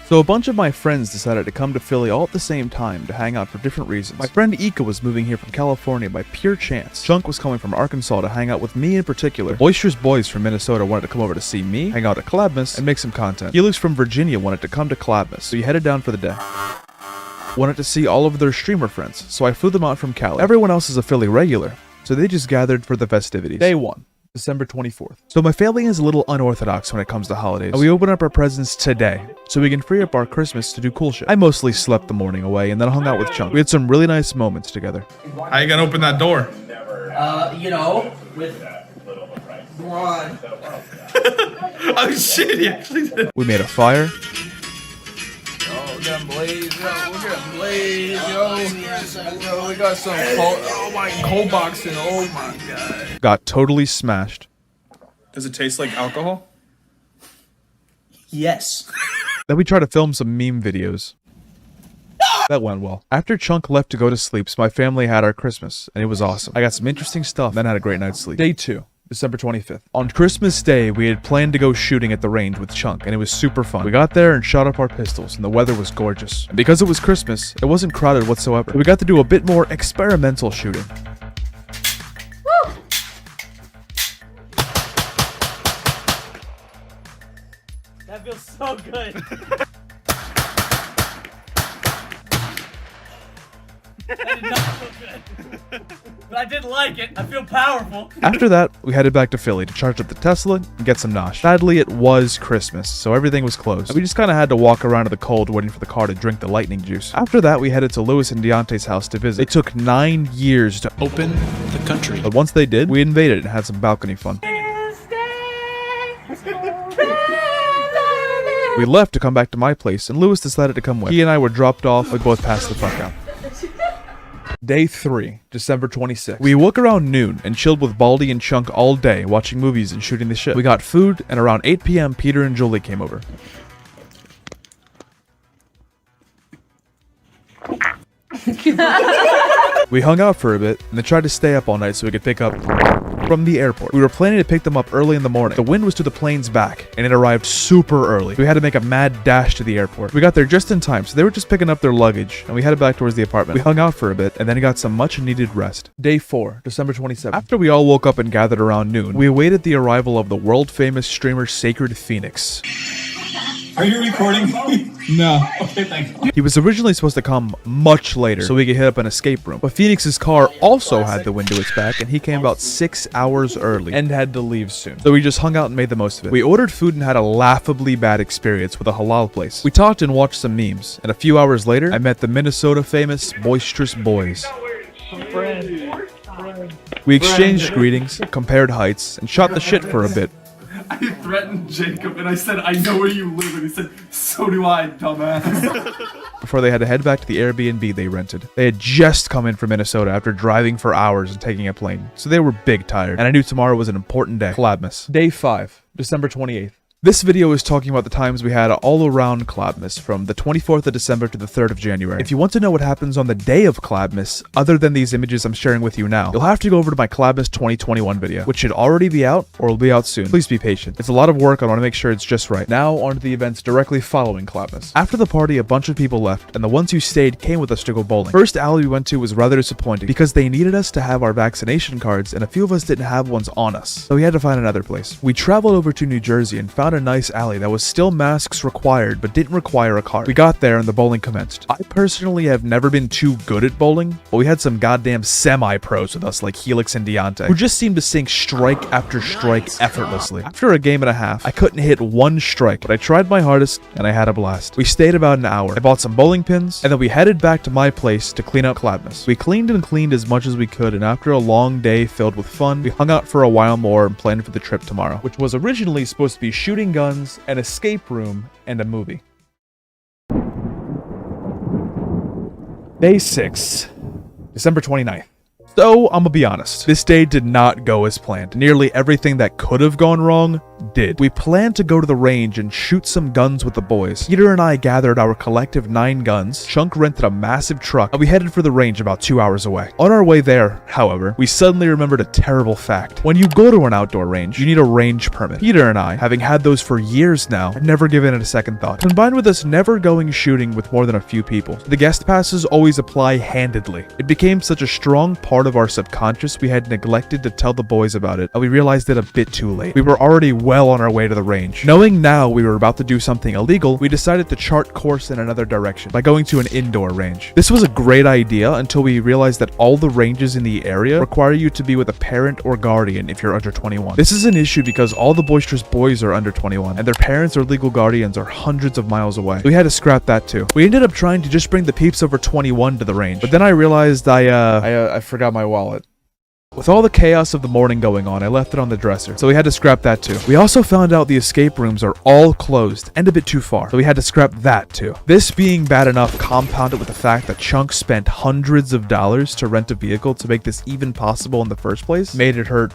So a bunch of my friends decided to come to Philly all at the same time to hang out for different reasons. My friend Ika was moving here from California by pure chance. Chunk was coming from Arkansas to hang out with me in particular. The boisterous boys from Minnesota wanted to come over to see me, hang out at Clabmas, and make some content. Helix from Virginia wanted to come to Clabmas, so he headed down for the day. Wanted to see all of their streamer friends, so I flew them out from Cali. Everyone else is a Philly regular, so they just gathered for the festivities. Day 1. December 24th. So my family is a little unorthodox when it comes to holidays, and we open up our presents today, so we can free up our Christmas to do cool shit. I mostly slept the morning away and then hung out with Chunk. We had some really nice moments together. How you gonna open that door? You know, with one. Oh shit, he actually did. We made a fire. Oh, look at Blaze, yo. Look at Blaze, yo. Yo, we got some cold boxing. Oh my god. Got totally smashed. Does it taste like alcohol? Yes. Then we tried to film some meme videos. That went well. After Chunk left to go to sleep, so my family had our Christmas, and it was awesome. I got some interesting stuff, then had a great night's sleep. Day 2. December 25th. On Christmas Day, we had planned to go shooting at the range with Chunk, and it was super fun. We got there and shot up our pistols, and the weather was gorgeous. And because it was Christmas, it wasn't crowded whatsoever. So we got to do a bit more experimental shooting. Woo! That feels so good. That did not feel good. But I did like it. I feel powerful. After that, we headed back to Philly to charge up the Tesla and get some nosh. Sadly, it was Christmas, so everything was closed. We just kind of had to walk around in the cold waiting for the car to drink the lightning juice. After that, we headed to Louis and Deontay's house to visit. It took 9 years to Open the country. but once they did, we invaded and had some balcony fun. We left to come back to my place, and Louis decided to come with. He and I were dropped off. We both passed the fuck out. Day 3, December 26th. We woke around noon and chilled with Baldy and Chunk all day, watching movies and shooting the shit. We got food, and around 8 p.m., Peter and Julie came over. We hung out for a bit, and then tried to stay up all night so we could pick up from the airport. We were planning to pick them up early in the morning. The wind was to the plane's back, and it arrived super early. We had to make a mad dash to the airport. We got there just in time, so they were just picking up their luggage, and we headed back towards the apartment. We hung out for a bit, and then got some much-needed rest. Day 4, December 27th. After we all woke up and gathered around noon, we awaited the arrival of the world-famous streamer Sacred Phoenix. Are you recording me? No. Okay, thank you. He was originally supposed to come much later so we could hit up an escape room, but Phoenix's car also had the wind to its back, and he came about 6 hours early and had to leave soon. So we just hung out and made the most of it. We ordered food and had a laughably bad experience with a halal place. We talked and watched some memes, and a few hours later, I met the Minnesota famous Boisterous Boys. We exchanged greetings, compared heights, and shot the shit for a bit. I threatened Jacob and I said, I know where you live. And he said, so do I, dumbass. Before they had to head back to the Airbnb they rented. They had just come in from Minnesota after driving for hours and taking a plane, so they were big tired, and I knew tomorrow was an important day. Clabmas. Day 5, December 28th. This video is talking about the times we had all around Clabmas, from the 24th of December to the 3rd of January. If you want to know what happens on the day of Clabmas, other than these images I'm sharing with you now, you'll have to go over to my Clabmas 2021 video, which should already be out or will be out soon. Please be patient. It's a lot of work, I want to make sure it's just right. Now, on to the events directly following Clabmas. After the party, a bunch of people left, and the ones who stayed came with us to go bowling. First alley we went to was rather disappointing, because they needed us to have our vaccination cards, and a few of us didn't have ones on us, so we had to find another place. We traveled over to New Jersey and found a nice alley that was still masks required but didn't require a card. We got there and the bowling commenced. I personally have never been too good at bowling, but we had some goddamn semi-pros with us like Helix and Deontay, who just seemed to sink strike after strike effortlessly. After a game and a half, I couldn't hit one strike, but I tried my hardest and I had a blast. We stayed about an hour. I bought some bowling pins, and then we headed back to my place to clean up Clabmas. We cleaned and cleaned as much as we could, and after a long day filled with fun, we hung out for a while more and planned for the trip tomorrow, which was originally supposed to be shooting guns, an escape room, and a movie. Day 6, December 29th. So, I'm gonna be honest, this day did not go as planned. Nearly everything that could have gone wrong did. We planned to go to the range and shoot some guns with the boys. Peter and I gathered our collective 9 guns, Chunk rented a massive truck, and we headed for the range about 2 hours away. On our way there, however, we suddenly remembered a terrible fact. When you go to an outdoor range, you need a range permit. Peter and I, having had those for years now, had never given it a second thought. Combined with us never going shooting with more than a few people, the guest passes always apply handedly. It became such a strong part of our subconscious we had neglected to tell the boys about it, and we realized it a bit too late. We were already well on our way to the range. Knowing now we were about to do something illegal, we decided to chart course in another direction by going to an indoor range. This was a great idea until we realized that all the ranges in the area require you to be with a parent or guardian if you're under 21. This is an issue because all the boisterous boys are under 21, and their parents or legal guardians are hundreds of miles away. We had to scrap that too. We ended up trying to just bring the peeps over 21 to the range, but then I realized I forgot my wallet. With all the chaos of the morning going on, I left it on the dresser, so we had to scrap that too. We also found out the escape rooms are all closed and a bit too far, so we had to scrap that too. This being bad enough, compounded with the fact that Chunk spent hundreds of dollars to rent a vehicle to make this even possible in the first place, made it hurt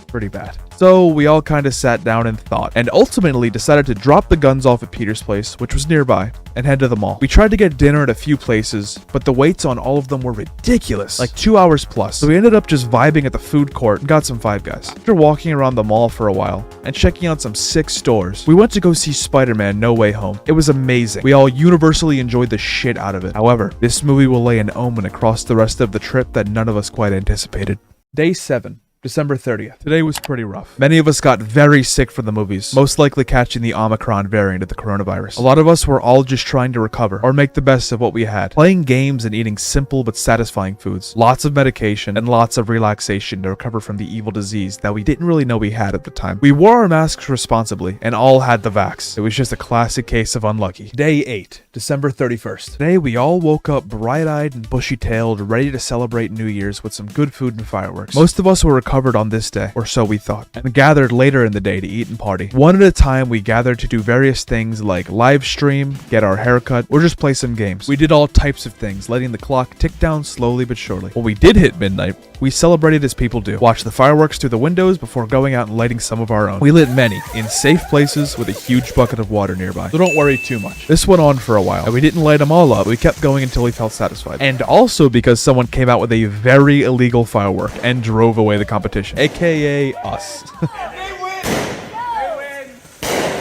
pretty bad. So we all kind of sat down and thought, and ultimately decided to drop the guns off at Peter's place, which was nearby, and head to the mall. We tried to get dinner at a few places, but the waits on all of them were ridiculous, like 2 hours plus. So we ended up just vibing at the food court and got some Five Guys. After walking around the mall for a while and checking out some sick stores, we went to go see Spider-Man No Way Home. It was amazing. We all universally enjoyed the shit out of it. However, this movie will lay an omen across the rest of the trip that none of us quite anticipated. Day 7. December 30th. Today was pretty rough. Many of us got very sick from the movies, most likely catching the Omicron variant of the coronavirus. A lot of us were all just trying to recover or make the best of what we had, playing games and eating simple but satisfying foods, lots of medication, and lots of relaxation to recover from the evil disease that we didn't really know we had at the time. We wore our masks responsibly and all had the vax. It was just a classic case of unlucky. Day 8, December 31st. Today we all woke up bright-eyed and bushy-tailed, ready to celebrate New Year's with some good food and fireworks. Most of us were recovered on this day, or so we thought, and gathered later in the day to eat and party. One at a time, we gathered to do various things like live stream, get our haircut, or just play some games. We did all types of things, letting the clock tick down slowly but surely. When we did hit midnight, we celebrated as people do, watched the fireworks through the windows before going out and lighting some of our own. We lit many, in safe places with a huge bucket of water nearby, so don't worry too much. This went on for a while, and we didn't light them all up. We kept going until we felt satisfied. And also because someone came out with a very illegal firework and drove away the competition, aka us.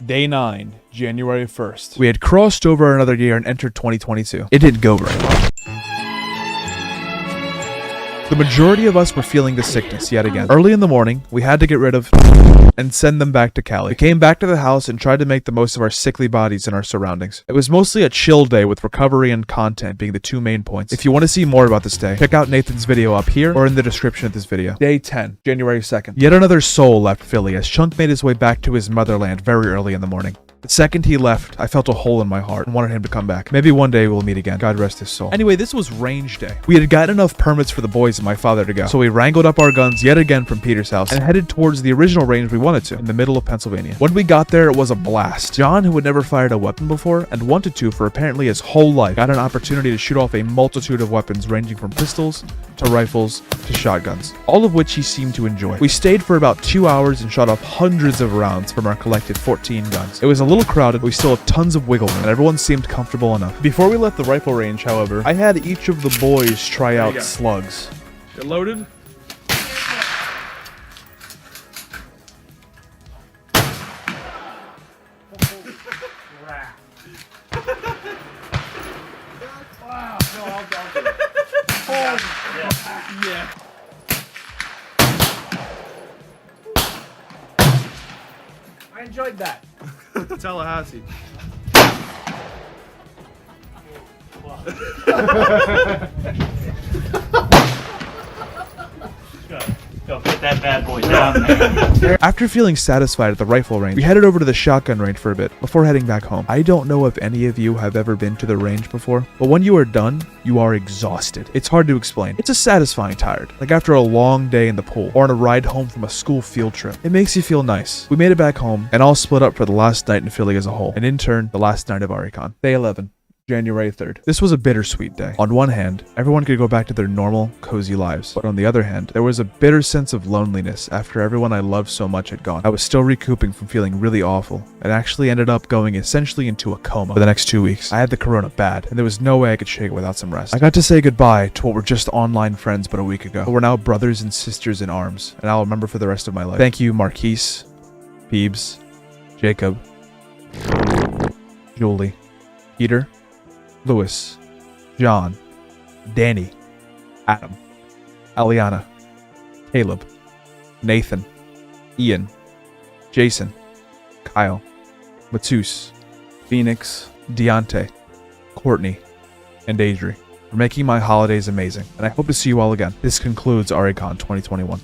Day 9, January 1st. We had crossed over another year and entered 2022. It didn't go very well. The majority of us were feeling the sickness yet again. Early in the morning, we had to get rid of and send them back to Cali. We came back to the house and tried to make the most of our sickly bodies and our surroundings. It was mostly a chill day with recovery and content being the two main points. If you want to see more about this day, check out Nathan's video up here or in the description of this video. Day 10, January 2nd. Yet another soul left Philly as Chunk made his way back to his motherland very early in the morning. The second he left, I felt a hole in my heart and wanted him to come back. Maybe one day we'll meet again. God rest his soul. Anyway, this was range day. We had gotten enough permits for the boys and my father to go, so we wrangled up our guns yet again from Peter's house and headed towards the original range we wanted to, in the middle of Pennsylvania. When we got there, it was a blast. John, who had never fired a weapon before and wanted to for apparently his whole life, got an opportunity to shoot off a multitude of weapons ranging from pistols to rifles to shotguns, all of which he seemed to enjoy. We stayed for about 2 hours and shot off hundreds of rounds from our collected 14 guns. It was a little crowded, but we still had tons of wiggle room, and everyone seemed comfortable enough. Before we left the rifle range, however, I had each of the boys try out slugs. You're loaded? Yeah. I enjoyed that. Tallahassee. Go put that bad boy down there. After feeling satisfied at the rifle range, we headed over to the shotgun range for a bit before heading back home. I don't know if any of you have ever been to the range before, but when you are done, you are exhausted. It's hard to explain. It's a satisfying tired, like after a long day in the pool or on a ride home from a school field trip. It makes you feel nice. We made it back home and all split up for the last night in Philly as a whole, and in turn, the last night of Arricon. Day 11. January 3rd. This was a bittersweet day. On one hand, everyone could go back to their normal, cozy lives. But on the other hand, there was a bitter sense of loneliness after everyone I loved so much had gone. I was still recouping from feeling really awful, and actually ended up going essentially into a coma for the next 2 weeks. I had the corona bad, and there was no way I could shake it without some rest. I got to say goodbye to what were just online friends but a week ago, but we're now brothers and sisters in arms, and I'll remember for the rest of my life. Thank you, Marquise, Peebs, Jacob, Julie, Peter, Louis, John, Danny, Adam, Aliana, Caleb, Nathan, Ian, Jason, Kyle, Matus, Phoenix, Deontay, Courtney, and Adri for making my holidays amazing, and I hope to see you all again. This concludes Arricon 2021.